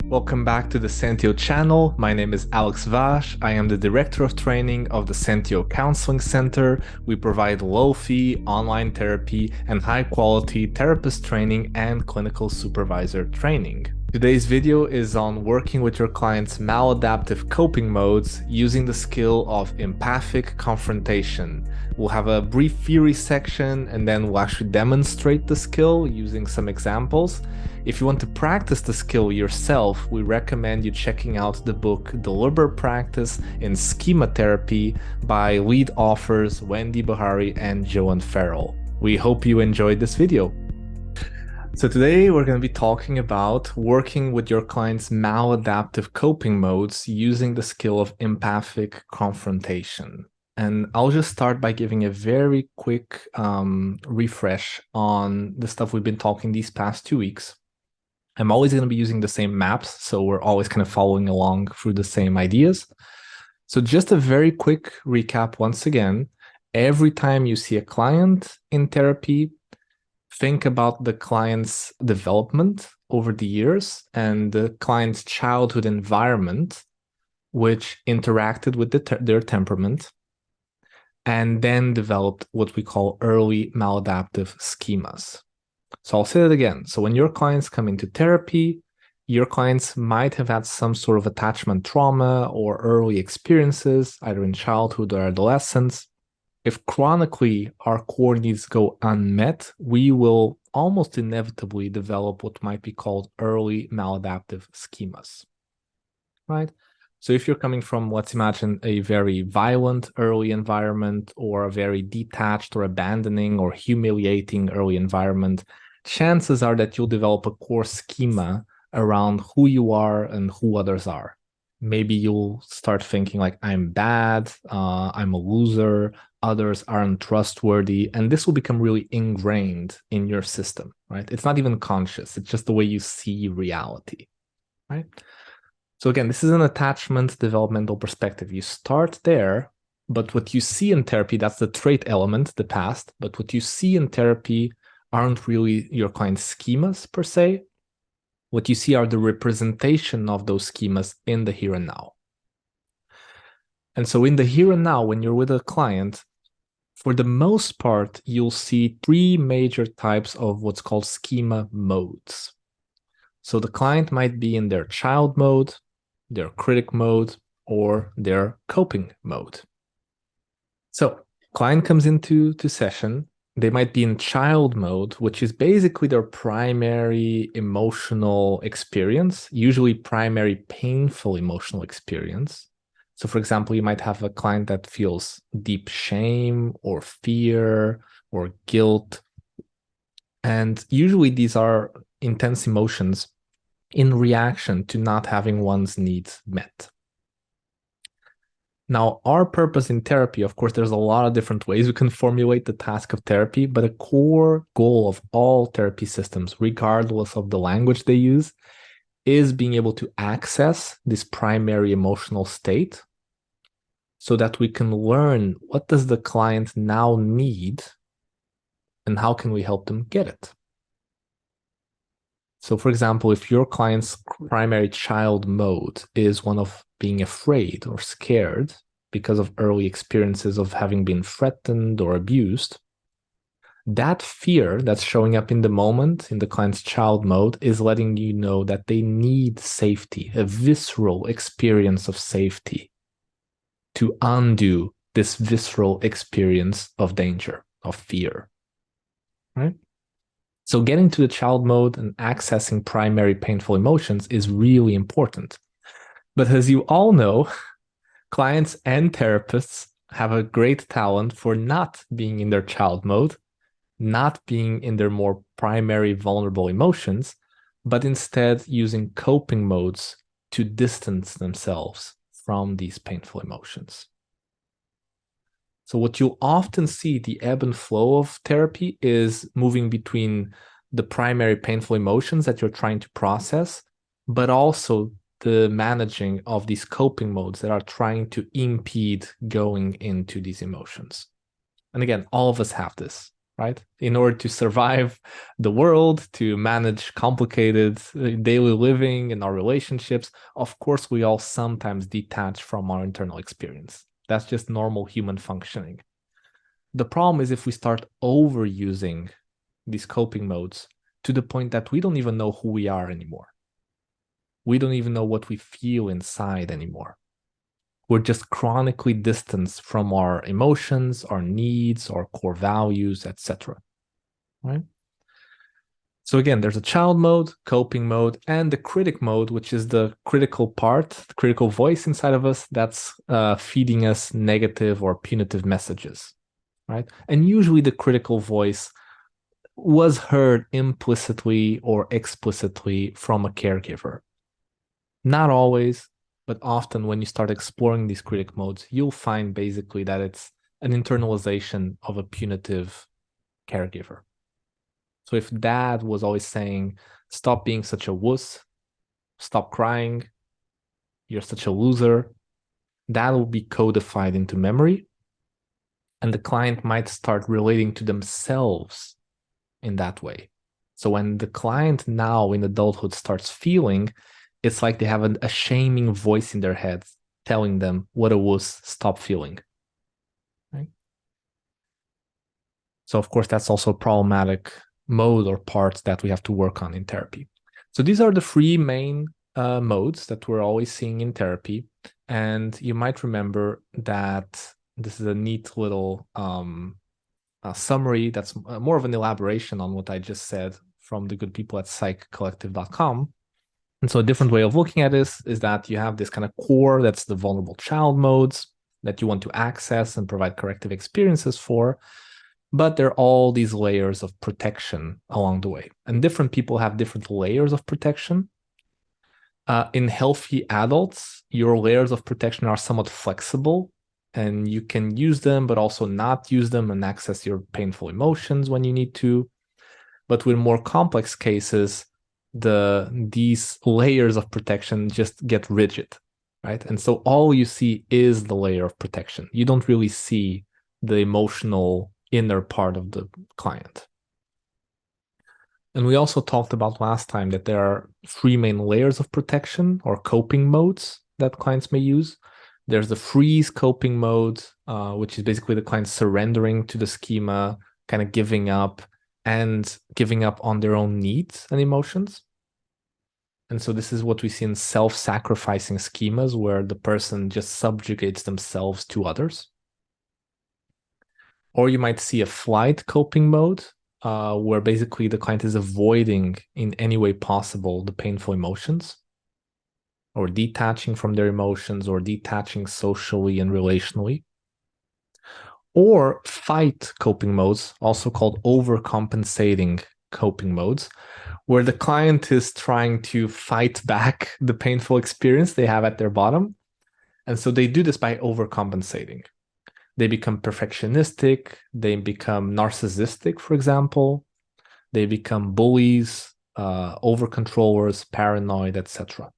Welcome back to the Sentio channel. My name is Alex Vash. I am the Director of Training of the Sentio Counseling Center. We provide low-fee online therapy and high-quality therapist training and clinical supervisor training. Today's video is on working with your client's maladaptive coping modes using the skill of empathic confrontation. We'll have a brief theory section and then we'll actually demonstrate the skill using some examples. If you want to practice the skill yourself, we recommend you checking out the book Deliberate Practice in Schema Therapy by lead authors Wendy Bahari and Joan Farrell. We hope you enjoyed this video. So today we're going to be talking about working with your client's maladaptive coping modes using the skill of empathic confrontation. And I'll just start by giving a very quick refresh on the stuff we've been talking these past 2 weeks. I'm always going to be using the same maps, so we're always kind of following along through the same ideas. So just a very quick recap once again. Every time you see a client in therapy, think about the client's development over the years and the client's childhood environment, which interacted with their temperament, and then developed what we call early maladaptive schemas. So I'll say it again. So when your clients come into therapy, your clients might have had some sort of attachment trauma or early experiences, either in childhood or adolescence. If chronically our core needs go unmet, we will almost inevitably develop what might be called early maladaptive schemas, right? So if you're coming from, let's imagine, a very violent early environment or a very detached or abandoning or humiliating early environment, chances are that you'll develop a core schema around who you are and who others are. Maybe you'll start thinking like, I'm bad, I'm a loser, others aren't trustworthy, and this will become really ingrained in your system, right? It's not even conscious, it's just the way you see reality, right? So again, this is an attachment developmental perspective. You start there, but what you see in therapy, that's the trait element, the past, but what you see in therapy aren't really your client's schemas per se. What you see are the representation of those schemas in the here and now. And so in the here and now, when you're with a client, for the most part, you'll see three major types of what's called schema modes. So the client might be in their child mode, their critic mode, or their coping mode. So client comes into session, they might be in child mode, which is basically their primary emotional experience, usually primary painful emotional experience. So for example, you might have a client that feels deep shame or fear or guilt. And usually these are intense emotions in reaction to not having one's needs met. Now, our purpose in therapy, of course, there's a lot of different ways we can formulate the task of therapy, but a core goal of all therapy systems, regardless of the language they use, is being able to access this primary emotional state so that we can learn what does the client now need and how can we help them get it. So for example, if your client's primary child mode is one of being afraid or scared because of early experiences of having been threatened or abused, that fear that's showing up in the moment in the client's child mode is letting you know that they need safety, a visceral experience of safety to undo this visceral experience of danger, of fear, right? So getting to the child mode and accessing primary painful emotions is really important. But as you all know, clients and therapists have a great talent for not being in their child mode, not being in their more primary vulnerable emotions, but instead using coping modes to distance themselves from these painful emotions. So what you'll often see, the ebb and flow of therapy is moving between the primary painful emotions that you're trying to process, but also the managing of these coping modes that are trying to impede going into these emotions. And again, all of us have this, right? In order to survive the world, to manage complicated daily living and our relationships, of course, we all sometimes detach from our internal experience. That's just normal human functioning. The problem is if we start overusing these coping modes to the point that we don't even know who we are anymore. We don't even know what we feel inside anymore. We're just chronically distanced from our emotions, our needs, our core values, etc. Right? So again, there's a child mode, coping mode, and the critic mode, which is the critical part, the critical voice inside of us that's feeding us negative or punitive messages, right? And usually the critical voice was heard implicitly or explicitly from a caregiver. Not always, but often when you start exploring these critic modes, you'll find basically that it's an internalization of a punitive caregiver. So if dad was always saying, stop being such a wuss, stop crying, you're such a loser, that will be codified into memory. And the client might start relating to themselves in that way. So when the client now in adulthood starts feeling, it's like they have a shaming voice in their head telling them what a wuss, stop feeling. Right? So of course, that's also a problematic mode or parts that we have to work on in therapy. So these are the three main modes that we're always seeing in therapy. And you might remember that this is a neat little summary that's more of an elaboration on what I just said from the good people at psychcollective.com. And so a different way of looking at this is that you have this kind of core that's the vulnerable child modes that you want to access and provide corrective experiences for. But there are all these layers of protection along the way. And different people have different layers of protection. In healthy adults, your layers of protection are somewhat flexible and you can use them, but also not use them and access your painful emotions when you need to. But with more complex cases, these layers of protection just get rigid, right? And so all you see is the layer of protection. You don't really see the emotional inner part of the client. And we also talked about last time that there are three main layers of protection or coping modes that clients may use. There's the freeze coping mode, which is basically the client surrendering to the schema, kind of giving up on their own needs and emotions. And so this is what we see in self-sacrificing schemas where the person just subjugates themselves to others. Or you might see a flight coping mode, where basically the client is avoiding in any way possible the painful emotions, or detaching from their emotions, or detaching socially and relationally. Or fight coping modes, also called overcompensating coping modes, where the client is trying to fight back the painful experience they have at their bottom. And so they do this by overcompensating. They become perfectionistic, they become narcissistic, for example, they become bullies, over-controllers, paranoid, etc.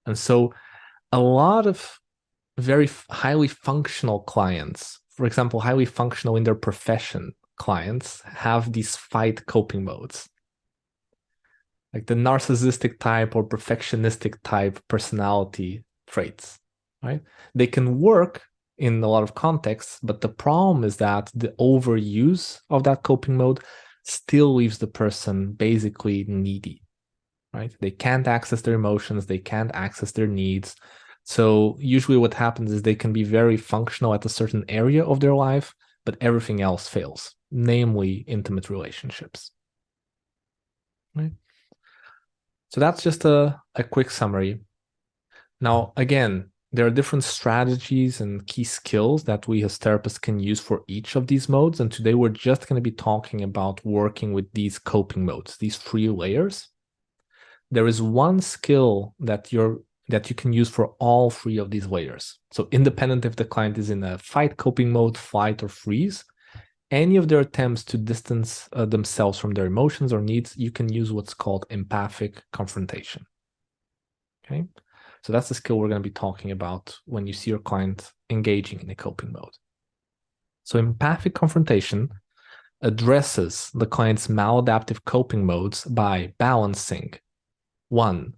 And so a lot of very highly functional clients, for example, highly functional in their profession clients, have these fight coping modes. Like the narcissistic type or perfectionistic type personality traits, right? They can work in a lot of contexts, but the problem is that the overuse of that coping mode still leaves the person basically needy, right? They can't access their emotions, they can't access their needs. So usually what happens is they can be very functional at a certain area of their life, but everything else fails, namely intimate relationships, right? So that's just a quick summary. Now, again, there are different strategies and key skills that we as therapists can use for each of these modes. And today we're just going to be talking about working with these coping modes, these three layers. There is one skill that you can use for all three of these layers. So independent if the client is in a fight coping mode, flight, or freeze, any of their attempts to distance themselves from their emotions or needs, you can use what's called empathic confrontation. Okay, so that's the skill we're going to be talking about when you see your client engaging in a coping mode. So empathic confrontation addresses the client's maladaptive coping modes by balancing one,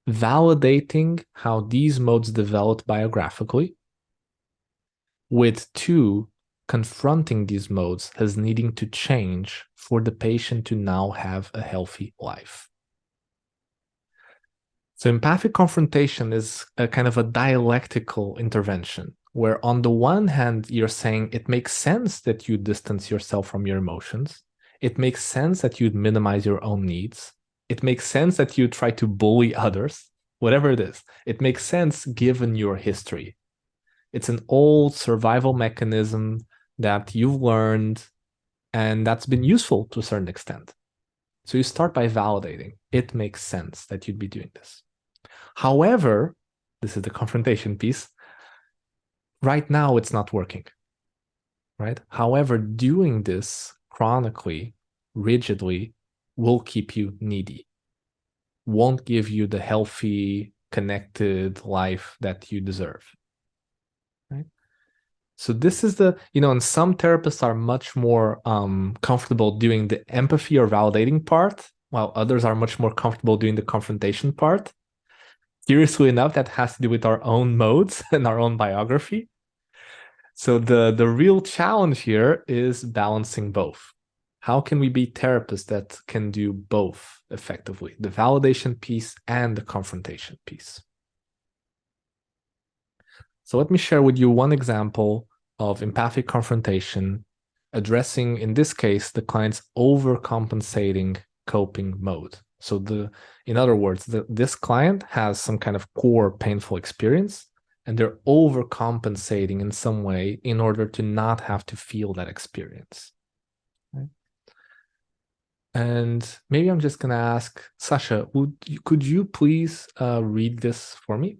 validating how these modes developed biographically, with two, confronting these modes as needing to change for the patient to now have a healthy life. So empathic confrontation is a kind of a dialectical intervention where on the one hand, you're saying it makes sense that you distance yourself from your emotions. It makes sense that you'd minimize your own needs. It makes sense that you try to bully others, whatever it is. It makes sense given your history. It's an old survival mechanism that you've learned and that's been useful to a certain extent. So you start by validating. It makes sense that you'd be doing this. However, this is the confrontation piece. Right now, it's not working, right? However, doing this chronically, rigidly, will keep you needy, won't give you the healthy, connected life that you deserve, right? So this is and some therapists are much more comfortable doing the empathy or validating part, while others are much more comfortable doing the confrontation part. Curiously enough, that has to do with our own modes and our own biography. So the real challenge here is balancing both. How can we be therapists that can do both effectively, the validation piece and the confrontation piece? So let me share with you one example of empathic confrontation addressing, in this case, the client's overcompensating coping mode. So in other words, this client has some kind of core painful experience and they're overcompensating in some way in order to not have to feel that experience. Right? And maybe I'm just going to ask Sasha, could you please read this for me?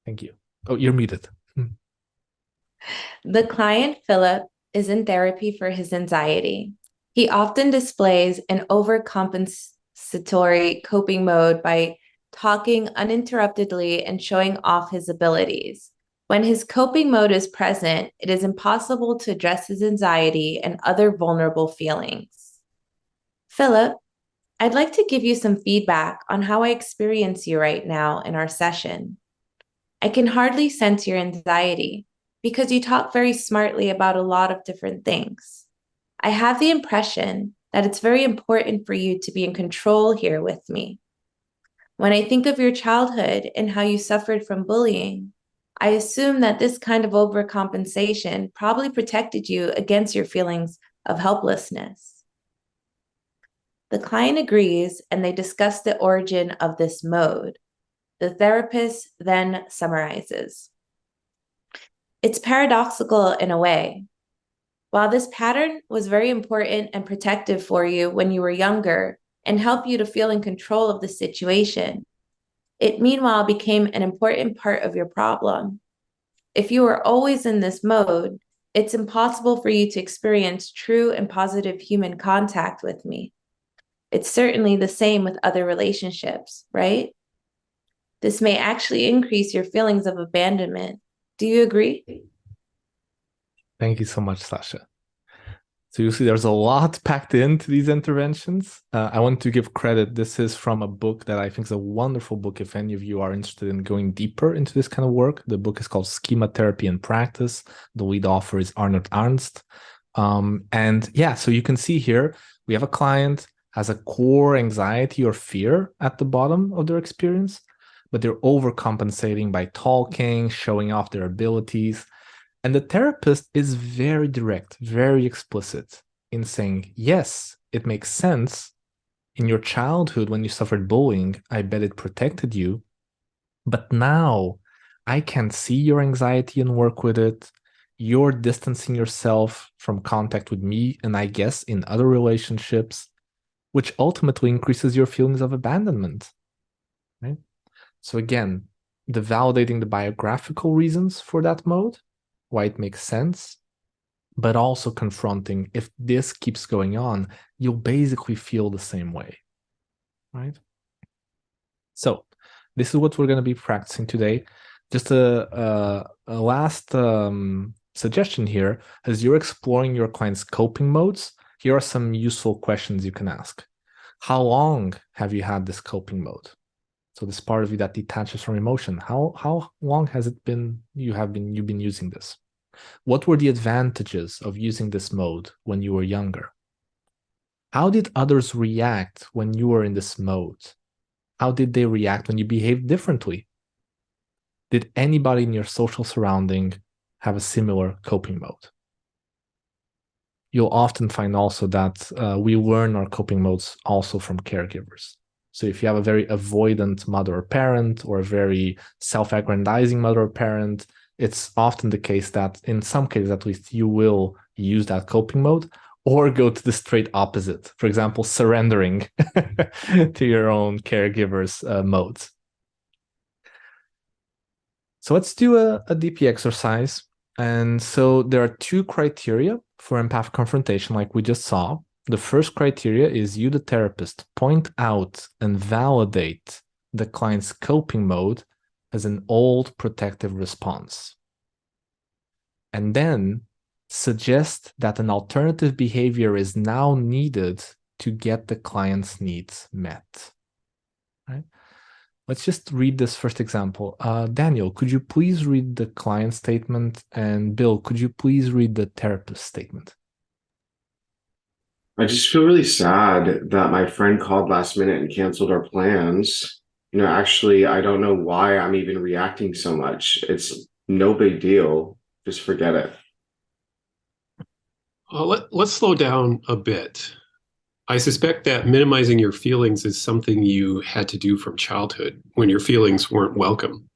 Thank you. Oh, you're muted. The client, Philip, is in therapy for his anxiety. He often displays an overcompensatory coping mode by talking uninterruptedly and showing off his abilities. When his coping mode is present, it is impossible to address his anxiety and other vulnerable feelings. Philip, I'd like to give you some feedback on how I experience you right now in our session. I can hardly sense your anxiety because you talk very smartly about a lot of different things. I have the impression that it's very important for you to be in control here with me. When I think of your childhood and how you suffered from bullying, I assume that this kind of overcompensation probably protected you against your feelings of helplessness. The client agrees and they discuss the origin of this mode. The therapist then summarizes. It's paradoxical in a way. While this pattern was very important and protective for you when you were younger and helped you to feel in control of the situation, it meanwhile became an important part of your problem. If you are always in this mode, it's impossible for you to experience true and positive human contact with me. It's certainly the same with other relationships, right? This may actually increase your feelings of abandonment. Do you agree? Thank you so much, Sasha. So you see there's a lot packed into these interventions. I want to give credit. This is from a book that I think is a wonderful book if any of you are interested in going deeper into this kind of work. The book is called Schema, Therapy and Practice. The lead author is Arnold Ernst. And yeah, so you can see here, we have a client has a core anxiety or fear at the bottom of their experience, but they're overcompensating by talking, showing off their abilities. And the therapist is very direct, very explicit in saying, yes, it makes sense. In your childhood, when you suffered bullying, I bet it protected you. But now I can see your anxiety and work with it. You're distancing yourself from contact with me and I guess in other relationships, which ultimately increases your feelings of abandonment. Right? So again, the validating the biographical reasons for that mode, why it makes sense, but also confronting if this keeps going on, you'll basically feel the same way, right? So this is what we're going to be practicing today. Just a last suggestion here, as you're exploring your client's coping modes, here are some useful questions you can ask. How long have you had this coping mode? So this part of you that detaches from emotion. How long has it been you've been using this? What were the advantages of using this mode when you were younger? How did others react when you were in this mode? How did they react when you behaved differently? Did anybody in your social surrounding have a similar coping mode? You'll often find also that we learn our coping modes also from caregivers. So if you have a very avoidant mother or parent, or a very self-aggrandizing mother or parent, it's often the case that in some cases, at least, you will use that coping mode or go to the straight opposite. For example, surrendering to your own caregiver's modes. So let's do a DP exercise. And so there are two criteria for empathic confrontation, like we just saw. The first criteria is you, the therapist, point out and validate the client's coping mode as an old protective response. And then suggest that an alternative behavior is now needed to get the client's needs met. Right? Let's just read this first example. Daniel, could you please read the client statement? And Bill, could you please read the therapist statement? I just feel really sad that my friend called last minute and canceled our plans. Actually, I don't know why I'm even reacting so much. It's no big deal. Just forget it. Let's slow down a bit. I suspect that minimizing your feelings is something you had to do from childhood when your feelings weren't welcome.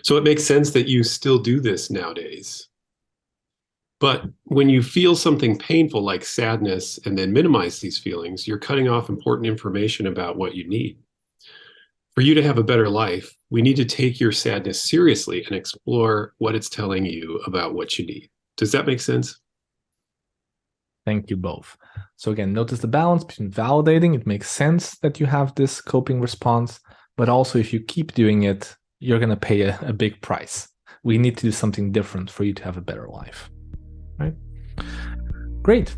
So it makes sense that you still do this nowadays. But when you feel something painful like sadness and then minimize these feelings, you're cutting off important information about what you need. For you to have a better life, we need to take your sadness seriously and explore what it's telling you about what you need. Does that make sense? Thank you both. So again, notice the balance between validating. It makes sense that you have this coping response, but also if you keep doing it, you're going to pay a big price. We need to do something different for you to have a better life. Right? Great.